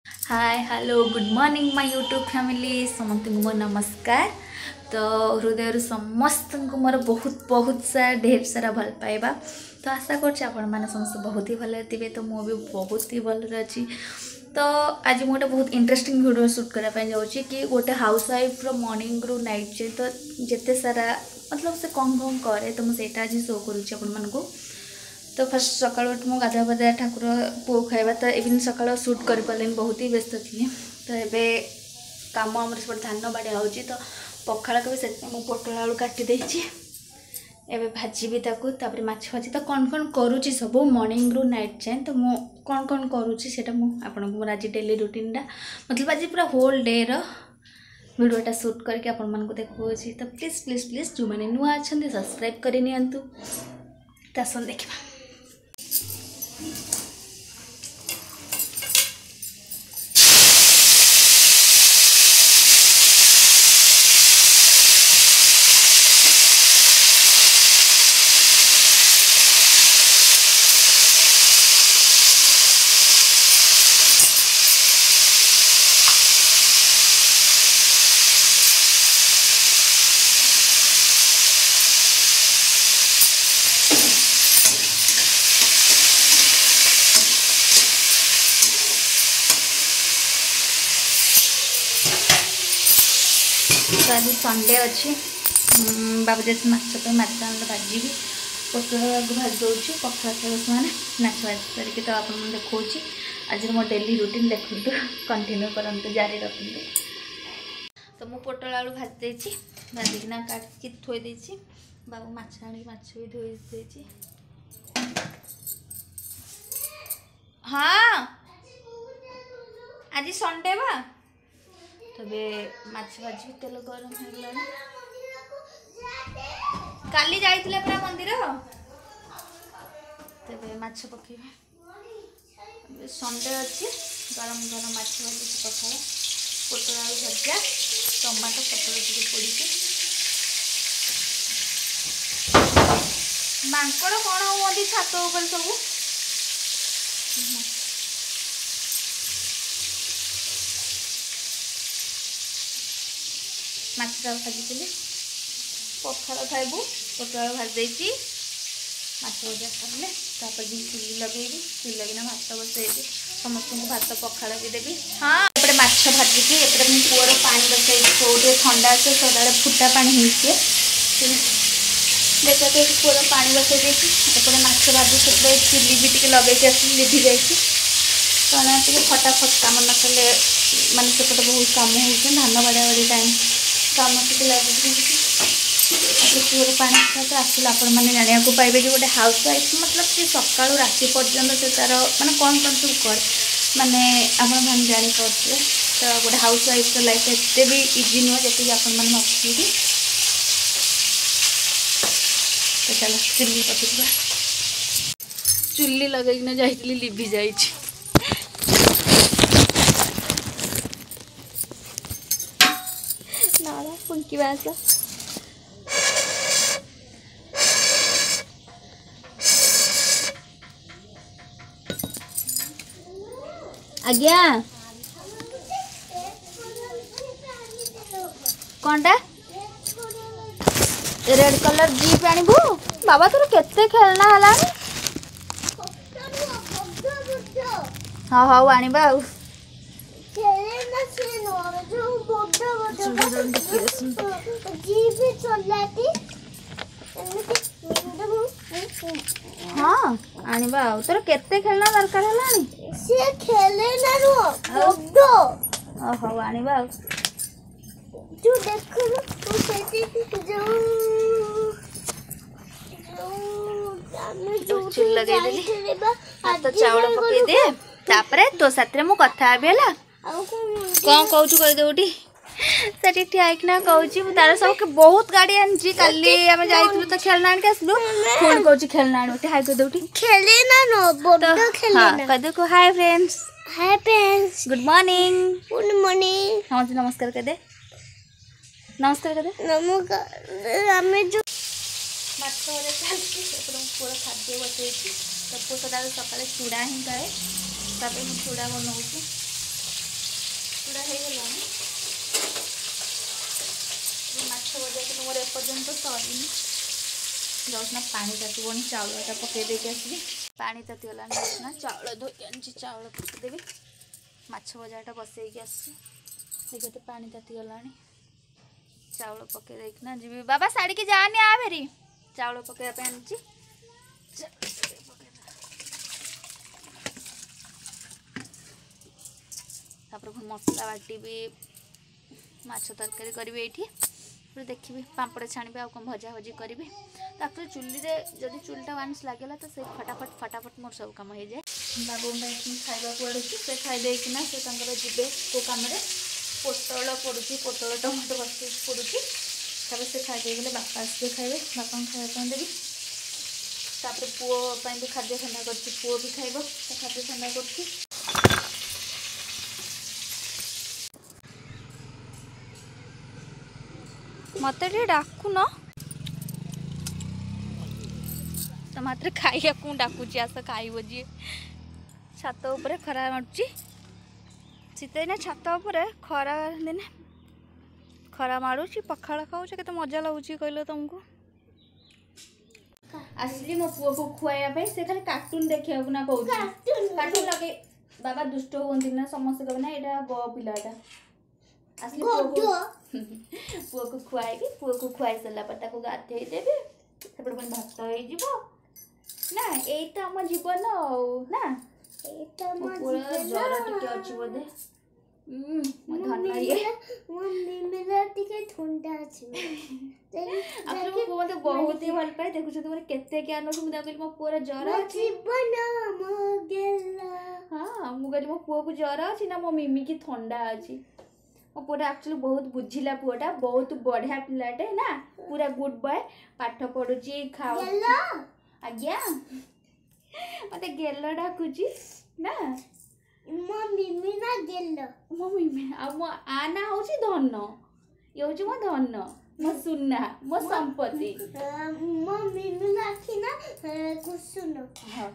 Hi hello good morning my YouTube family समस्त को मोर नमस्कार। तो हृदय समस्त को मोर बहुत बहुत सा ढेर सारा भल पाइबा। तो आशा कर समस्त बहुत ही भले थे। तो मुझे भी बहुत ही भल अच्छी। तो आज मुझे गोटे बहुत इंटरेस्टिंग वीडियो शूट करने जाऊँगी कि गोटे हाउस वाइफ रो मॉर्निंग रु नाइट जाए तो जिते सारा मतलब से कौन कौन करे तो मुझे आज शो करूँ। तो फर्स्ट सकाल मु गाधा पाधा ठाकुर पुओ खाइबा तो इवन सकाल सुट कर पारे बहुत ही व्यस्त थी। तो ये कम आम सब धान बाड़िया हो तो पखाड़ को भी मुझे पोटल आलू काटी देछि। एबे भाजी भी तापर माछ भाजी तो कौन कौन करुच्ची सब मॉर्निंग रु नाइट जाए तो मु कौन करुच्ची सेटा मुझे आज डेली रुटीन मतलब आज पूरा होल डे वीडियोटा शूट करके आपण मानक देखुची। तो प्लीज प्लीज प्लीज जो मैंने नुआ अच्छा सब्सक्राइब कर नियंतु। तो आसन देखा। तो आज संडे अच्छी बाबू जैसे माछ माछ भाजी भी पोटल आगे भाजी दूसरी पखाड़ खाइबा मैंने माछ भाजी करके। तो आप देखा आज मो डेली रुटीन देखु कंटिन्यू करते जारी रखते। तो मु पोटल आलू भाजी देती भाजिकिना काटिकी थोई देती। बाबू माछ आनी माछ भी धोई देती। हाँ आज संडे बा तबे माछ भाजी तेल गरम हो काली जाइथिले पूरा मंदिर तबे माछ पकेबे संडे अच्छी गरम गरम माछ भाजी पखाड़ पोटल आलू भजा टमाटो पटल टे पड़ी मांकड़ कौन हमें छात उपर सब माछटा भाजी पखाड़ खाइबू पोटल भाजी माछ भजा सारे तापर भी चुली लगेबी चुली लगे भात बसैबी समस्त को भात पखाड़ भी देवी। हाँ एपटे माछ भाजिकी एपटे मुझे पुअर पानी बसई थोड़े ठंडा से सदा फुटा पानी होइछे देखा तो पुअर पानी बसई देती। एपटे माछ भाजी से चुली भी टे लगे लिभि जाइए कहना टे फटाफट कम न कले मानते सेपटे बहुत कम हो धान बाड़ा बाड़ी टाइम कम टे लगे पुअर पानी तो आसला मैंने जाना पाइबे कि गोटे हाउस वाइफ मतलब कि सका राति पर्यंत से तार मैंने कौन कौन सब कर माने आप जापारे। तो गोटे हाउस वाइफ लाइफ एते भी इजी नुह जी आपण मैंने भावी। तो चलो चुली पकड़ा चुली लगेना जाइली लिभि जाइए। ना फुंकी बास आज्ञा कौनटा रेड कलर जीप आणबू बाबा तोर केते खेलना हला। हाँ हाँ आणबा आउ हाँ आणबा आउ तोर केते खेलना दरकार हलानी से खेले ना रो दो ओहो आणबा आउ जो देखो तो सेठी जो चुल लगे देली हाथ चावल पके दे तापरे तो साथरे मु कथा आबे हला कौन कहू कह देउटी सेठी ठियाइकना कहूँ तार सब बहुत गाड़ी आनी काली आम जाइलु तो खेलना आनिक आसलु फोन कहूँ खेलना आनी हाय कह देउटी खेले ना नो बोडो खेले ना कह दे को हाय फ्रेंड्स गुड मॉर्निंग हाँ जी नमस्कार कह दे नमस्कार कह दे नमस्कार हमें जो माछ भजा चलती पूरा खाद्य बसई तो सदा सकाଳେ चूड़ा ही खाए तापर चूड़ा बनाऊँ चुड़ा हो गलानी माछ भजा कि मोर एपर्यंत सरी जाऊना पानी तातिबनी चाउलटा पकई देके आसबि पानी तातिगलानी जाऊना चाउल धोई आनी चाउल पकईदेवी माछ भजाटा बसैकी आसते पानी तातिगलानी चाउल पकई देना जी बाबा साड़ी की जानी आ भेरी चाउल पकईवा आनी मसला बाटी माछ तरकारी करी ये देखी पापड़ छाणी आउ कौन भजा भजी करी तो एक्चुअली चुली जदि चुलटा वान्स लगे तो से फटाफट मोर सब कम हो जाए बाबू खावा पड़े से खाईदेना से जी को कम पोटल पड़ू पोटल टमाटो बस पड़ू से खाईदे बापा आसते खाइबे बापा खाया देवी तापर पुओ भी खाद्य ठंडा कर पुओ भी खाइब खाद्य ठंडा कर मत डाकुन तो मात्र खाइया कौन डाकुची आस खाइब जी छात उपर खरा मारुची शीत दिन छात उपर खरा दिन खरा मारुची पखाड़ खाऊच के मजा लगुच कहल तुमको आसली मो पुओ को खुआइया से खाली कार्टून देखा ना कौन कार्टून लगे बाबा दुष्ट होती ना समस्त कहना यहाँ ग पिलाटा आसली पुओ को खुआई सारा पर गाधे देवी सेपटे पुणी भात हो ना यही तो आम जीवन ना जर टिके अच्छी बोधे मत बहुत ही भल पाए देखुच तुम केते ज्ञान मुझे मो पुअर जर हाँ मुझे मो पुओ को जर अच्छी ना मो मिमी की थंडा अच्छी मो पुअटा एक्चुअली बहुत बुझिला पुअटा बहुत बढ़िया पिलाटे ना पूरा गुड बॉय पाठ पढ़ुची खाऊ आज्ञा मत गेल डाकुची ना मो मिमी ना गेल मो मिमी आ मो आना होची धन ये होची मो धन मो सुन्ना मो संपत्ति मो मिमी लाखी ना कुसुन हां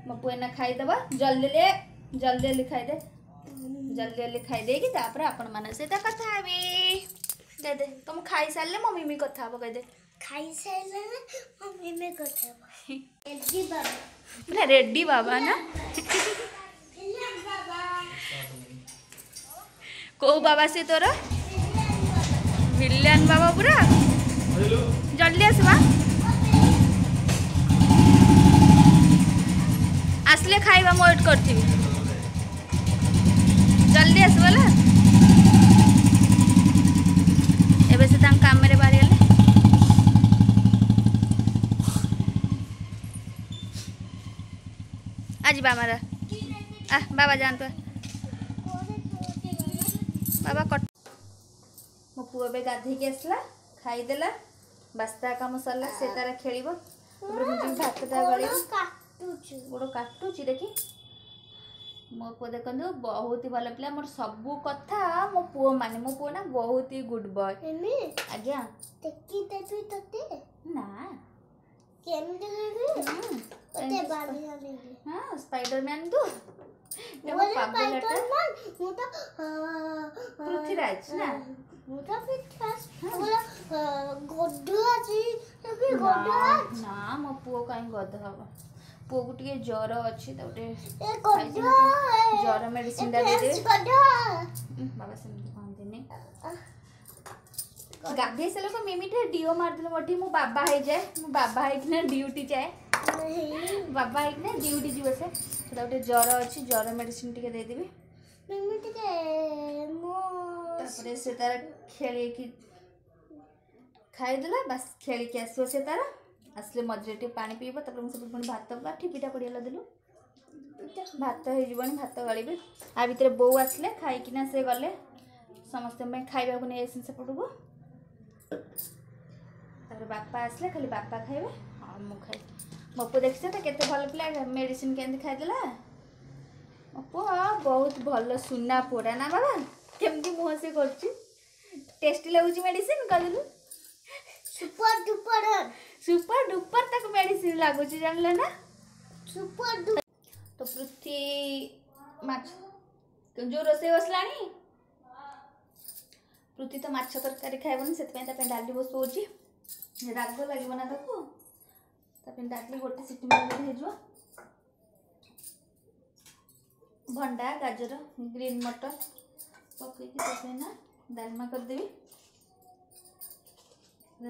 मो पुएना खाई देबा जल्दी खाई दे जल्दी खाई दे कि तापर आपण माने से कथा हेबी दे दे तुम खाई सारले मो मिमी कथा हबो कह दे खाई सारले मो मिमी कथा रेडी बाबा ना रेडी बाबा ना को बाबा से तोर विलियन बाबा पूरा जल्दी आसवा आसले खाइबा मो वेट करथि जल्दी आसवाला एबे से तां काम रे बारी गले आज बामारा आ बाबा जान तो बाबा कट मो पुओ बे गाधे के आसला खाईदेला बास्ता काम सरला से तारा खेलिबो मुझे भातटा गली गोड़ काटुची देखी मो पुओ देखो बहुत ही भल पिला मोर सबू कथा मो पुओ माने मो पुओ ना बहुत ही गुड बॉय आज्ञा टेकी देबी तते ना केमते देबी तते बाबी आले हां स्पाइडरमैन तू पृथ्वीराज ना ना मो पुओ कहीं गध हम पुओ को टे जर अच्छी जर मेडिसिन दे बाबा से कहते गाधे सारे को मिमिटे डीओ मारदे मोटी मो बाबा हो जाए मो बाबा है ड्यूटी जाए बाबा है ड्यूटी जीव से गोटे जर अच्छी जर मेडिसिन टे देदेवी से तार खेल की खाईदेला बस खेल के आसो से तार आसले मझे टे पानी पीब मुझे पुणी भात ठीपिटा पड़ेगा देलु भात हो भात गाड़ी आ भितर बो आसले खाईकिना से गले समस्त खाइबा नहीं आस सेपट को बापा आसले खाली बापा खाइबे हाँ मु खाई मो पु देखी तो केते भल पिला मेडिसिन केमती खाईदेला मो पु बहुत भल सुना पोड़ा ना बाबा केमती मुह से कर टेस्टी लगुच मेडिसिन कहलु सुपर डुपर तक मेडिसिन लगुच जानले ना सुपर डुपर तो पृथ्वी माछ जो रोसे बसलानी पृथ्वी तो माछ तरकारी खाइबनी से डाली बसौची राग लगे ना ताको डाली गोटे सीटी मारे हो भंडा गाजर ग्रीन मटर पकईकी ना डालमा करदेवी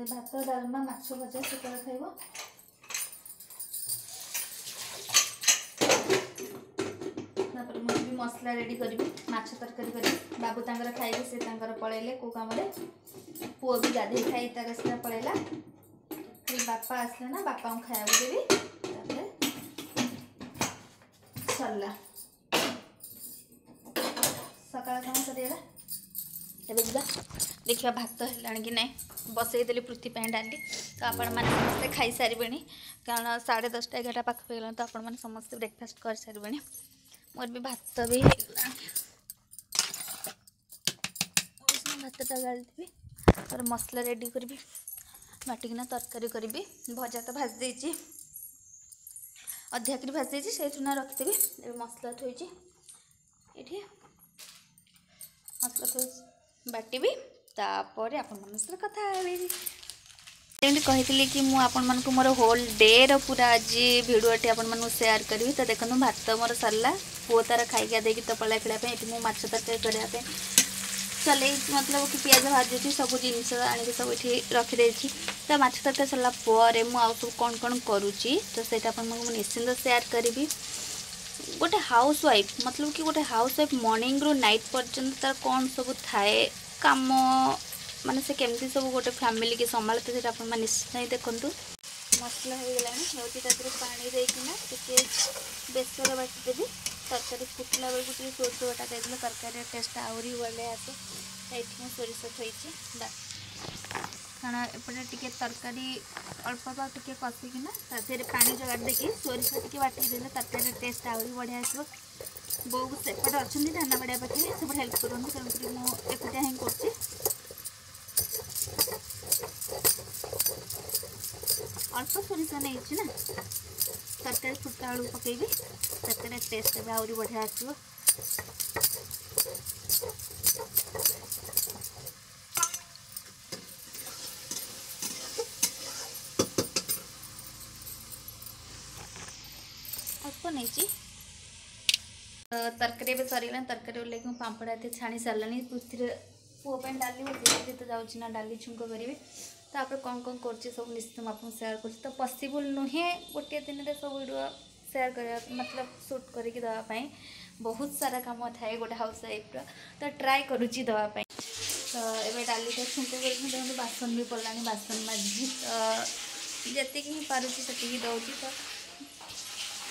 भात डालमा माछ भजा से खाइब मुझे मसला रेडी करी माछ तरकारी करी बाबू तांकर खाइबे से तांकर पळेले को काम रे पुओ भी गाधे खाई तार से पळेला फिर बापा आसले ना बापा को खाया देवी तापर सरला सकाळ काम सरीला एबे जा देखिया भात हेलाणी कि नहीं बसई देली पृथ्वी पे डाली तो आपण माने समस्त खाई सारिबेनी कारण 10:30 11 पाख पे तो आपण माने समस्त ब्रेकफास्ट कर सारिबेनी मोर भी भात भी भातटा गाड़ी देवी और मसला रेडी करी बाटिकिना तरकारी करी भजा तो भाज देची अधा कर भाज देची से चुना रखिदेवी मसला थोड़ी ये मसला थोड़ी बाटी तापर आपण कथा कही कि मुझे मोर होल डे पूरा आज भिडियोटी आपको सेयार करी तो देखो भात मोर सरला पुओ तार खाई देकी तो पड़ा खेलने ये माछ तरकारी करने चल मतलब कि पियाज भाजुची सब जिनस आनिक सब ये रखिदे तो माछ तरकारी सरला सब कौन कौन करुच्ची तो सहीटा निश्चिंत सेयार करी गोटे हाउस वाइफ मतलब कि गोटे हाउस वाइफ मॉर्निंग रू नाइट पर्यंत तार कौन सब थाए काम माने से केमती सब गोटे फैमिली की संभालते से आप निश्चित देखूँ मसला हो गला पानी देना टे बेसर बाटिदेवी तरकारी फुटला बेलू टे सोरष बटा देदेले तरकारी टेस्ट आहरी बढ़िया आसे ये सोरिष थोड़ी कारण एपटे टे तरकारी अल्प अल्प टे कषिकिना पानी जगाड़ देखिए सोरिष टे बाटिदेले तरकारी टेस्ट आहरी बढ़िया आसो बो सेपटे अच्छा धाना बाड़िया पाखे से हेल्प करूँ तेणुक मुझे एपटिया हिं कर अल्प सोरिष नहीं ना तरकारी फुटा आलू पकईबी तरकारी टेस्ट भी आहरी बढ़िया आसो अल्प नहीं तरकारी भी सरीगला तरकारी लेकिन पापड़ा ये छाणी सारे पृथ्वी पुओं डाली बस तो जाऊँ ना डाली छुंक करी तापर कौन कौन कर सब निश्चित आपको सेयार कर तो पॉसिबल नुहे गोटे दिन में सब वीडियो सेयार कर मतलब शूट करके देवाई बहुत सारा काम थाए गोटे हाउस वाइफ तो ट्राए करुच्ची देवाई तो ये डाली तो छुंक कर बासन भी पड़ा बासन माजी तो जी ही पार्टी से दौर तो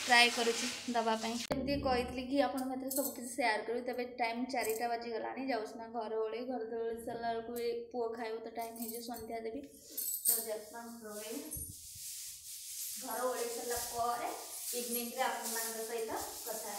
ट्राए करुच्ची दवापाई जमी कही कि आप सब किसी सेयार करूँ तब टाइम 4टा बाजीगला जाऊँ घर ओले घर दौड़ सारा पुओ खाइब तो टाइम हो सन्ध्या देवी तो जत्न घर ओले सारा इवनिंग आप सहित कथा